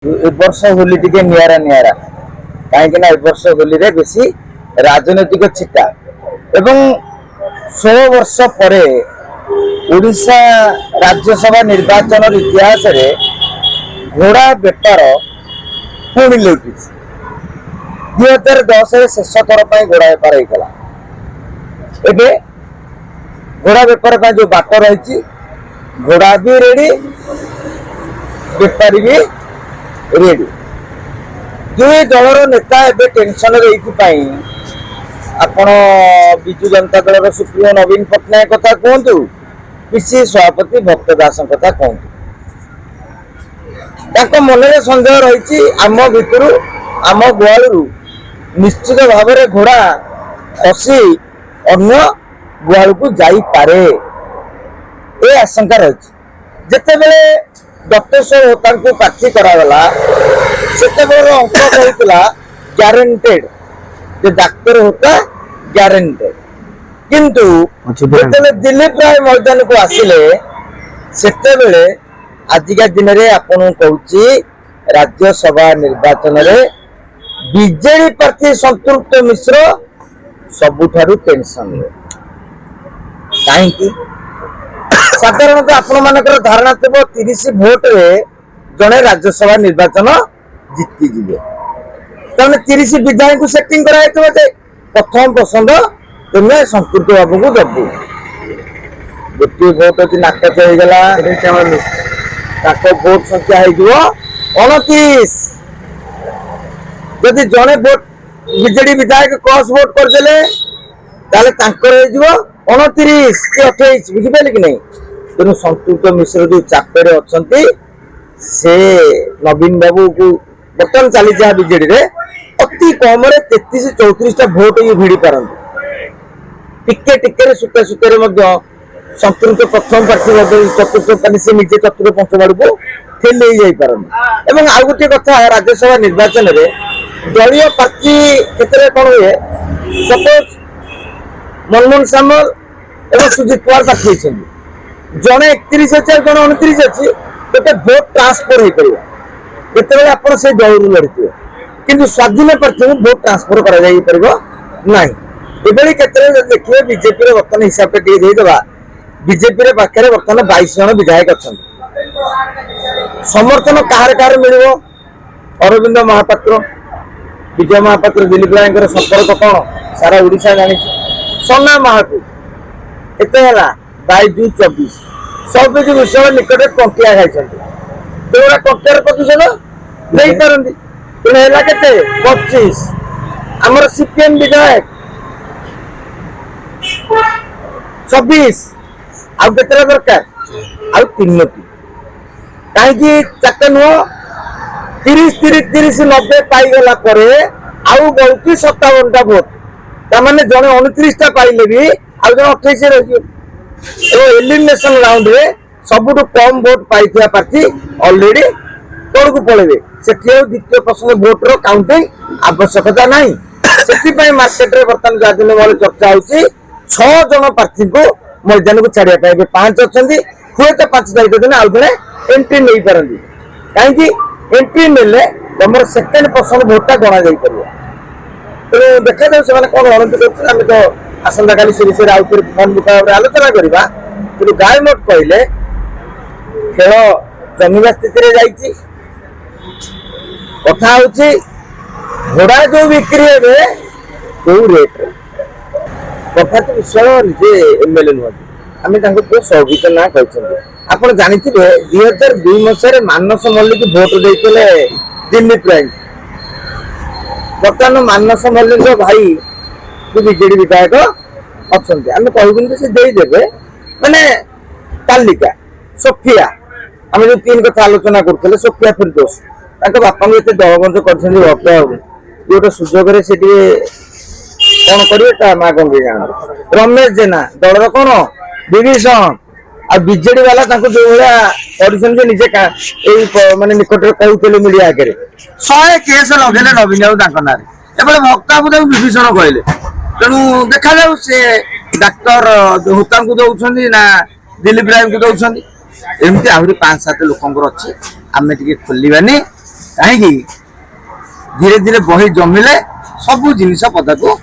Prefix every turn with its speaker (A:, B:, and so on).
A: ए वर्ष होली टिके नियारा नियारा कहीं ए वर्ष होली रे बेसी राजनैतिक चिटा एवं 16 वर्ष पर ओडिशा राज्यसभा निर्वाचन इतिहास रे घोड़ा बेपार पुणी लौटी 2010 शेष थर पर घोड़ा बेपार होता एबे घोड़ा बेपार जो बाट रही घोड़ा भी रेडी बेपारी भी रेडी दुई दलर नेता एबे टेंशन आपण विजु जनता दल सुप्रीमो नवीन पट्टनायक कथा कहतु पीसी सभापति भक्त दास कथा कहतु मन में सन्देह रही आम भितर आम गुआलू निश्चित भाव में घोड़ा खसी अन्य गुआल को जापे ये आशंका रही जिते बड़े डॉक्टर होता प्रार्थी करागला से अंक कहला ग्यारंटेड जो डाक्तर होता ग्यारंटेड किंतु जिते दिलीप राय मैदान को आसिले से आजिका दिन में आपन कहूँ राज्यसभा निर्वाचन में बीजेडी प्रार्थी संतृप्त मिश्र सबुठारु टेंशन कहीं साधारणतः आपण मानकर धारणा थे 30 भोट रे जड़े राज्यसभा निर्वाचन जीति जीवे तेज 30 विधायक सेटिंग कराई प्रथम पसंद तुम्हें संस्कृत बाबू को दबू गोटे भोट यदि नाकच होगला भोट संख्या हो 29 जदि जड़े भोट बीजेडी विधायक क्रॉस भोट करदे 29 कि 28 बुझिपारे कि नहीं तेणु संस्कृत मिश्र जो चापेरे अच्छा से नवीन बाबू को बर्तमान चली जहाँ बीजेडी रे अति कम 33-34 भोट ये भिड़ी पारती टिके सुते सुते संस्कृत प्रथम प्रार्थी चतुर्थ से निजे चतुर्थ पंचम आड़ को ठेल पारती आउ गोटे कथा राज्यसभा निर्वाचन में दलीय प्रार्थी क्षेत्र में कौन हुए सपोज मनमोहन सामल एवं सुजित पवार प्रार्थी जड़े 31 अच्छे जड़े 29 अच्छी गोटे भोट ट्रांसफर हो पार जिते आप दल लड़े कि स्वाधीन प्रार्थी को भोट ट्रांसफर करना क्षेत्र में देखिए बीजेपी बर्तमान हिसाब से देदेबा बीजेपी पाखे बर्तमान 22 जन विधायक अच्छा समर्थन कहार कहार मिल अरविंद महापात्र विजय महापात्र दिलीप राय संपर्क कौन सारा ओडिशा जानी सोना महाकू एत 22-24 सब विषय निकट टंकिया खाई टंकियार प्रतिशत नहीं पारती तेना के 25 आमर सीपीएम विधायक 26 आउ के दरकार आउ 3 कहीं 4 नुह 30-90 पाईगला आउ बढ़ुची 57टा भोट ताने जड़े 29टा पाइले भी आउ जन 28 रही एलिमिनेशन राउंड रे सबुठ कम भोट पाई प्रार्थी ऑलरेडी तौर को पड़े से द्वितीय पसंद भोटर काउंटिंग आवश्यकता नहीं से मार्केट रे बर्तमान दिन भाव चर्चा होची 6 जन प्रार्थी को मैदान को छाड़िया 5 अच्छा हुए तो 5 तारीख दिन आउ जड़े एंट्री नहीं पारती कहीं एंट्री नेले तुम सेकेंड पसंद भोटा गणा जा तेणु देखा जाऊ से कौन रणनीति कर तो आसंता काली से विषय आउ फोन मुताबिक आलोचना करवा कि गाय मोट कहले खेल जमीवा स्थिति जाइए कथा हूँ घोड़ा जो बिक्री हे कौ रेट कथा तो विषय निजे एमएलए नुहति आम पुओ सौभिक ना कहते आप जानते 2002 मसीह मानस मल्लिक भोट देते दिलीप राय बर्तमान मानस मल्लिक भाई बीजेडी विधायक अच्छा आम कहूँ से देदेवे माने तालिका सोफिया आम जो 3 कथा आलोचना करते सोफिया फिरदोस बापा को ये दहबंध कर भक्त बाबू गोटे सुजोग से कौन करेंगे माँ कौन जान रमेश जेना दलर कौन विभीषण आ बीजेडी वाला जो भाया निजे माने निकट कहते मीडिया आगे 100 केस लगे नवीन बाबू ना भक्त बाबू विभीषण कहले तेणु देखा जाऊ से डाक्तर होता को दौरान ना दिलीप राय को दौरान एमती आहरी 5-7 लोक अच्छे आम टे खोलवानी କାହିଁକି ଧୀରେ ଧୀରେ ବହି ଜମିଲେ ସବୁ ଜିନିଷ ପଦାକୁ